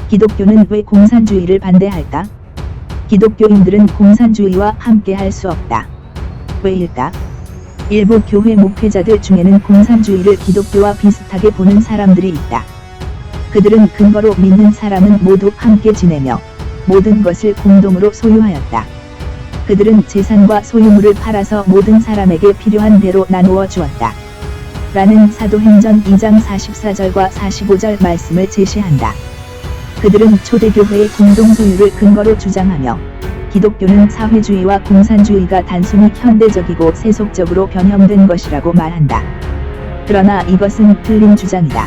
기독교는 왜 공산주의를 반대할까? 기독교인들은 공산주의와 함께할 수 없다. 왜일까? 일부 교회 목회자들 중에는 공산주의를 기독교와 비슷하게 보는 사람들이 있다. 그들은 근거로 믿는 사람은 모두 함께 지내며 모든 것을 공동으로 소유하였다. 그들은 재산과 소유물을 팔아서 모든 사람에게 필요한 대로 나누어 주었다. 라는 사도행전 2장 44절과 45절 말씀을 제시한다. 그들은 초대교회의 공동소유를 근거로 주장하며 기독교는 사회주의와 공산주의가 단순히 현대적이고 세속적으로 변형된 것이라고 말한다. 그러나 이것은 틀린 주장이다.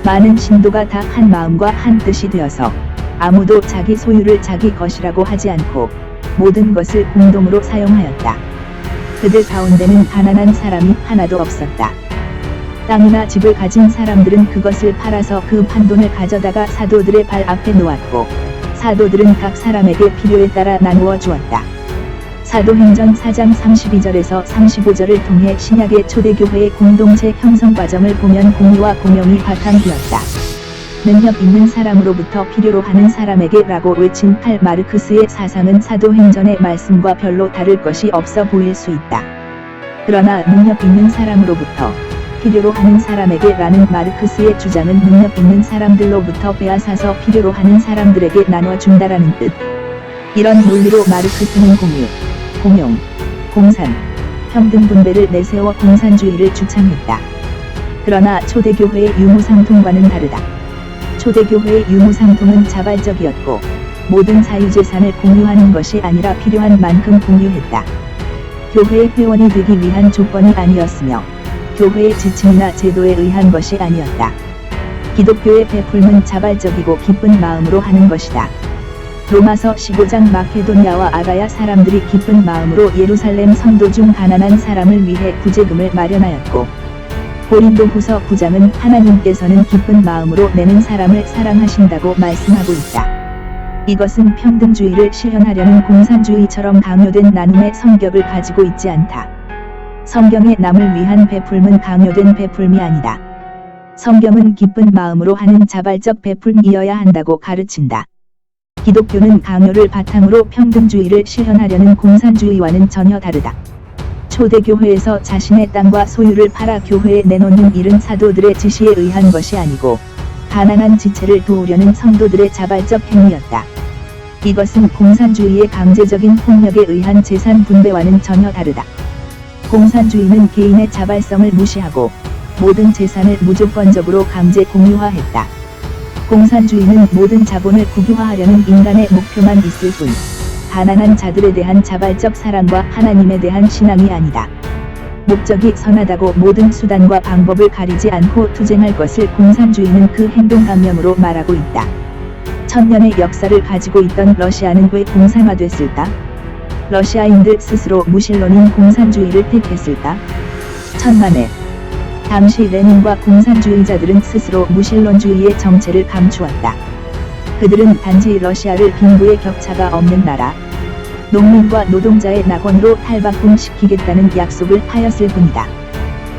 많은 신도가 다 한 마음과 한 뜻이 되어서 아무도 자기 소유를 자기 것이라고 하지 않고 모든 것을 공동으로 사용하였다. 그들 가운데는 가난한 사람이 하나도 없었다. 땅이나 집을 가진 사람들은 그것을 팔아서 그 판돈을 가져다가 사도들의 발 앞에 놓았고 사도들은 각 사람에게 필요에 따라 나누어 주었다. 사도행전 4장 32절에서 35절을 통해 신약의 초대교회의 공동체 형성 과정을 보면 공의와 공평이 바탕되었다. 능력 있는 사람으로부터 필요로 하는 사람에게 라고 외친 칼 마르크스의 사상은 사도행전의 말씀과 별로 다를 것이 없어 보일 수 있다. 그러나 능력 있는 사람으로부터 필요로 하는 사람에게 라는 마르크스의 주장은 능력 있는 사람들로부터 빼앗아서 필요로 하는 사람들에게 나눠준다라는 뜻. 이런 논리로 마르크스는 공유, 공용, 공산, 평등 분배를 내세워 공산주의를 주창했다. 그러나 초대교회의 유무상통과는 다르다. 초대교회의 유무상통은 자발적이었고 모든 사유재산을 공유하는 것이 아니라 필요한 만큼 공유했다. 교회의 회원이 되기 위한 조건이 아니었으며 교회의 지침이나 제도에 의한 것이 아니었다. 기독교의 베풀은 자발적이고 기쁜 마음으로 하는 것이다. 로마서 15장 마케도니아와 아가야 사람들이 기쁜 마음으로 예루살렘 성도 중 가난한 사람을 위해 구제금을 마련하였고 고린도후서 9장은 하나님께서는 기쁜 마음으로 내는 사람을 사랑하신다고 말씀하고 있다. 이것은 평등주의를 실현하려는 공산주의처럼 강요된 나눔의 성격을 가지고 있지 않다. 성경의 남을 위한 베풀은 강요된 베풀이 아니다. 성경은 기쁜 마음으로 하는 자발적 베풀이어야 한다고 가르친다. 기독교는 강요를 바탕으로 평등주의를 실현하려는 공산주의와는 전혀 다르다. 초대교회에서 자신의 땅과 소유를 팔아 교회에 내놓는 일은 사도들의 지시에 의한 것이 아니고 가난한 지체를 도우려는 성도들의 자발적 행위였다. 이것은 공산주의의 강제적인 폭력에 의한 재산 분배와는 전혀 다르다. 공산주의는 개인의 자발성을 무시하고 모든 재산을 무조건적으로 강제 공유화했다. 공산주의는 모든 자본을 국유화하려는 인간의 목표만 있을 뿐 가난한 자들에 대한 자발적 사랑과 하나님에 대한 신앙이 아니다. 목적이 선하다고 모든 수단과 방법을 가리지 않고 투쟁할 것을 공산주의는 그 행동감명으로 말하고 있다. 천년의 역사를 가지고 있던 러시아는 왜 공산화됐을까? 러시아인들 스스로 무신론인 공산주의를 택했을까? 천만에. 당시 레닌과 공산주의자들은 스스로 무신론주의의 정체를 감추었다. 그들은 단지 러시아를 빈부의 격차가 없는 나라, 농민과 노동자의 낙원으로 탈바꿈시키겠다는 약속을 하였을 뿐이다.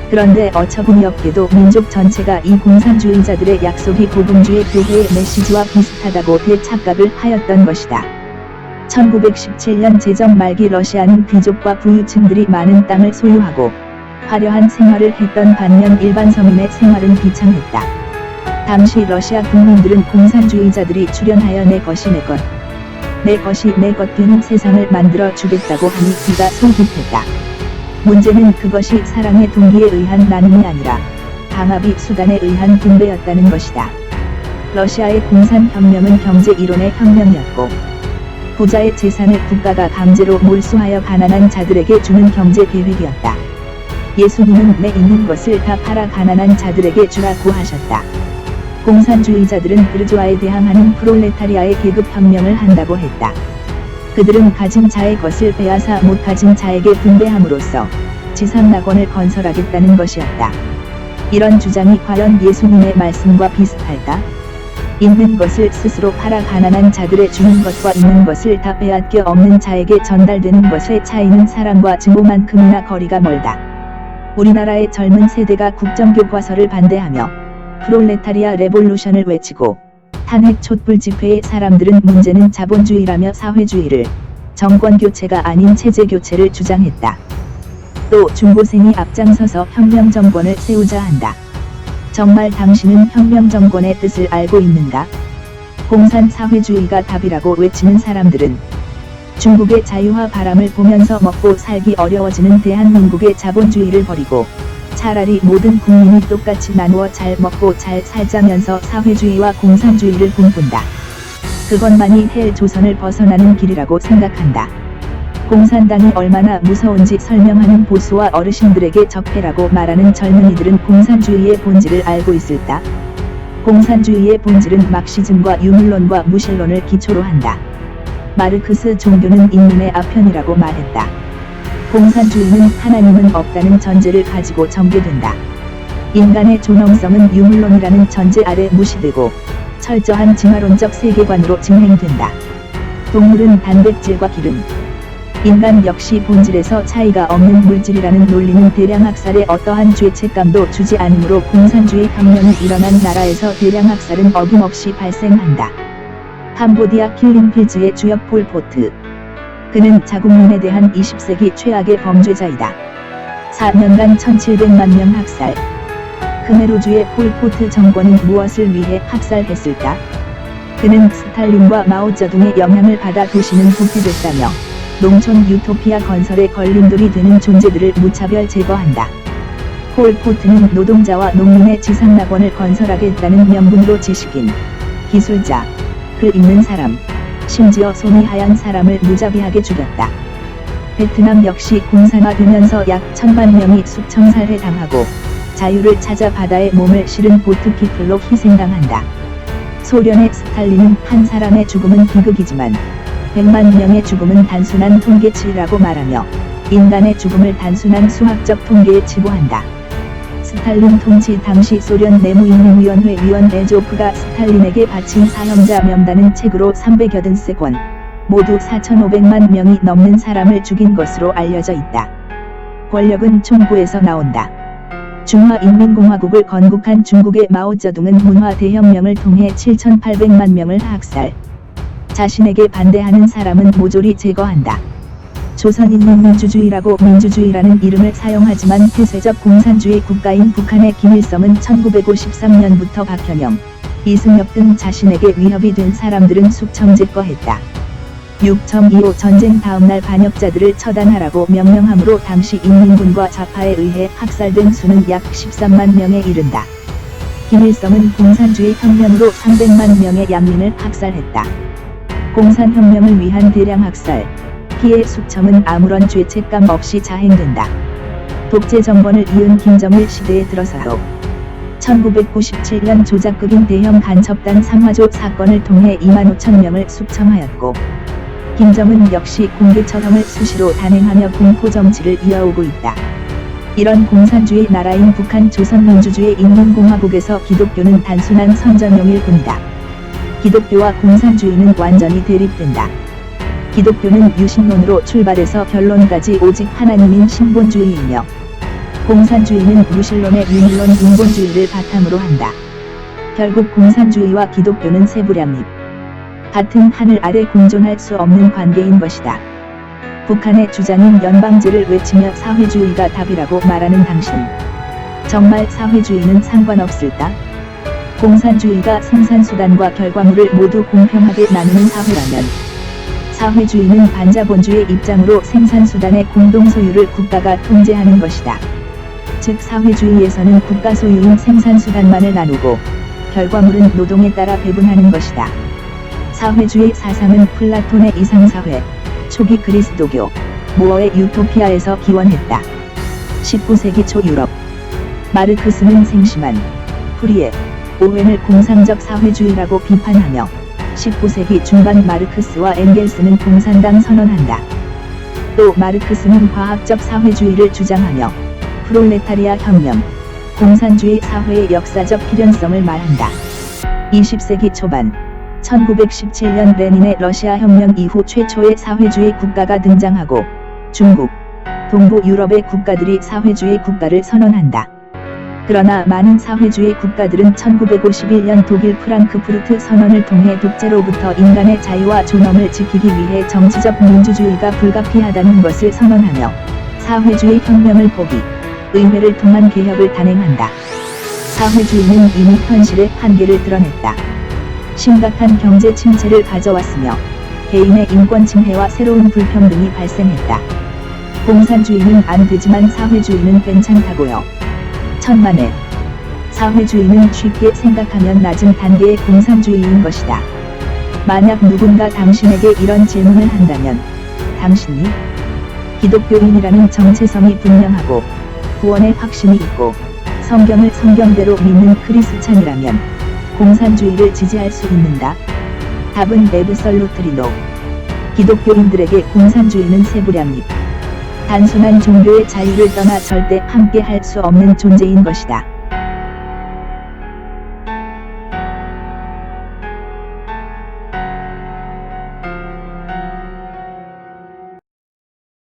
그런데 어처구니없게도 민족 전체가 이 공산주의자들의 약속이 복음주의 교회의 메시지와 비슷하다고 대착각을 하였던 것이다. 1917년 제정 말기 러시아는 귀족과 부유층들이 많은 땅을 소유하고 화려한 생활을 했던 반면 일반 서민의 생활은 비참했다. 당시 러시아 국민들은 공산주의자들이 출연하여 내 것이 내 것, 내 것이 내 것 되는 세상을 만들어 주겠다고 하니 귀가 솔깃했다. 문제는 그것이 사랑의 동기에 의한 나눔이 아니라 강압이 수단에 의한 분배였다는 것이다. 러시아의 공산혁명은 경제 이론의 혁명이었고 부자의 재산을 국가가 강제로 몰수하여 가난한 자들에게 주는 경제 계획이었다. 예수님은 내 있는 것을 다 팔아 가난한 자들에게 주라고 하셨다. 공산주의자들은 부르주아에 대항하는 프롤레타리아의 계급혁명을 한다고 했다. 그들은 가진 자의 것을 빼앗아 못 가진 자에게 분배함으로써 지상낙원을 건설하겠다는 것이었다. 이런 주장이 과연 예수님의 말씀과 비슷할까? 있는 것을 스스로 팔아 가난한 자들에 주는 것과 있는 것을 다 빼앗겨 없는 자에게 전달되는 것의 차이는 사랑과 증오만큼이나 거리가 멀다. 우리나라의 젊은 세대가 국정교과서를 반대하며 프롤레타리아 레볼루션을 외치고 탄핵 촛불 집회의 사람들은 문제는 자본주의라며 사회주의를, 정권 교체가 아닌 체제 교체를 주장했다. 또 중고생이 앞장서서 혁명 정권을 세우자 한다. 정말 당신은 혁명 정권의 뜻을 알고 있는가? 공산 사회주의가 답이라고 외치는 사람들은 중국의 자유화 바람을 보면서 먹고 살기 어려워지는 대한민국의 자본주의를 버리고 차라리 모든 국민이 똑같이 나누어 잘 먹고 잘 살자면서 사회주의와 공산주의를 꿈꾼다. 그것만이 헬 조선을 벗어나는 길이라고 생각한다. 공산당이 얼마나 무서운지 설명하는 보수와 어르신들에게 적폐라고 말하는 젊은이들은 공산주의의 본질을 알고 있을까? 공산주의의 본질은 막시즘과 유물론과 무신론을 기초로 한다. 마르크스 종교는 인민의 아편이라고 말했다. 공산주의는 하나님은 없다는 전제를 가지고 전개된다. 인간의 존엄성은 유물론이라는 전제 아래 무시되고 철저한 진화론적 세계관으로 진행된다. 동물은 단백질과 기름, 인간 역시 본질에서 차이가 없는 물질이라는 논리는 대량학살에 어떠한 죄책감도 주지 않으므로 공산주의 혁명이 일어난 나라에서 대량학살은 어김없이 발생한다. 캄보디아 킬링필즈의 주역 폴포트. 그는 자국민에 대한 20세기 최악의 범죄자이다. 4년간 1700만 명 학살. 크메르주의 폴포트 정권은 무엇을 위해 학살했을까? 그는 스탈린과 마오쩌둥의 영향을 받아 도시는 부패됐다며 농촌 유토피아 건설에 걸림돌이 되는 존재들을 무차별 제거한다. 폴포트는 노동자와 농민의 지상낙원을 건설하겠다는 명분으로 지식인, 기술자, 글 읽는 사람, 심지어 손이 하얀 사람을 무자비하게 죽였다. 베트남 역시 공산화되면서 약 1000만 명이 숙청살해 당하고 자유를 찾아 바다에 몸을 실은 보트피플로 희생당한다. 소련의 스탈린은 한 사람의 죽음은 비극이지만 100만 명의 죽음은 단순한 통계치라고 말하며 인간의 죽음을 단순한 수학적 통계에 치부한다. 스탈린 통치 당시 소련 내무인민위원회 위원 에조프가 스탈린에게 바친 사형자 명단은 책으로 380권, 모두 4,500만 명이 넘는 사람을 죽인 것으로 알려져 있다. 권력은 총구에서 나온다. 중화인민공화국을 건국한 중국의 마오쩌둥은 문화 대혁명을 통해 7,800만 명을 학살. 자신에게 반대하는 사람은 모조리 제거한다. 조선인민민주주의라고 민주주의라는 이름을 사용하지만 폐쇄적 공산주의 국가인 북한의 김일성은 1953년부터 박현영, 이승엽 등 자신에게 위협이 된 사람들은 숙청제거했다. 6.25 전쟁 다음날 반역자들을 처단하라고 명령함으로 당시 인민군과 좌파에 의해 학살된 수는 약 13만 명에 이른다. 김일성은 공산주의 혁명으로 300만 명의 양민을 학살했다. 공산혁명을 위한 대량학살, 피해 숙청은 아무런 죄책감 없이 자행된다. 독재 정권을 이은 김정일 시대에 들어서도 1997년 조작극인 대형 간첩단 3화조 사건을 통해 25,000명을 숙청하였고 김정은 역시 공개 처형을 수시로 단행하며 공포정치를 이어오고 있다. 이런 공산주의 나라인 북한 조선민주주의 인민공화국에서 기독교는 단순한 선전용일 뿐이다. 기독교와 공산주의는 완전히 대립된다. 기독교는 유신론으로 출발해서 결론까지 오직 하나님인 신본주의이며 공산주의는 무신론의 유물론 인본주의를 바탕으로 한다. 결국 공산주의와 기독교는 세부량립, 같은 하늘 아래 공존할 수 없는 관계인 것이다. 북한의 주장인 연방제를 외치며 사회주의가 답이라고 말하는 당신, 정말 사회주의는 상관없을까? 공산주의가 생산수단과 결과물을 모두 공평하게 나누는 사회라면 사회주의는 반자본주의 입장으로 생산수단의 공동소유를 국가가 통제하는 것이다. 즉 사회주의에서는 국가 소유인 생산수단만을 나누고 결과물은 노동에 따라 배분하는 것이다. 사회주의 사상은 플라톤의 이상사회, 초기 그리스도교, 모어의 유토피아에서 기원했다. 19세기 초 유럽, 마르크스는 생심한 프리에 오웬을 공상적 사회주의라고 비판하며 19세기 중반 마르크스와 엥겔스는 공산당 선언한다. 또 마르크스는 과학적 사회주의를 주장하며 프롤레타리아 혁명, 공산주의 사회의 역사적 필연성을 말한다. 20세기 초반, 1917년 레닌의 러시아 혁명 이후 최초의 사회주의 국가가 등장하고 중국, 동부 유럽의 국가들이 사회주의 국가를 선언한다. 그러나 많은 사회주의 국가들은 1951년 독일 프랑크푸르트 선언을 통해 독재로부터 인간의 자유와 존엄을 지키기 위해 정치적 민주주의가 불가피하다는 것을 선언하며 사회주의 혁명을 포기, 의회를 통한 개혁을 단행한다. 사회주의는 이미 현실의 한계를 드러냈다. 심각한 경제 침체를 가져왔으며 개인의 인권 침해와 새로운 불평등이 발생했다. 공산주의는 안 되지만 사회주의는 괜찮다고요. 천만에. 사회주의는 쉽게 생각하면 낮은 단계의 공산주의인 것이다. 만약 누군가 당신에게 이런 질문을 한다면 당신이 기독교인이라는 정체성이 분명하고 구원의 확신이 있고 성경을 성경대로 믿는 크리스찬이라면 공산주의를 지지할 수 있는가? 답은 앱솔루트리노. 기독교인들에게 공산주의는 세부량입. 단순한 종교의 자유를 떠나 절대 함께 할 수 없는 존재인 것이다.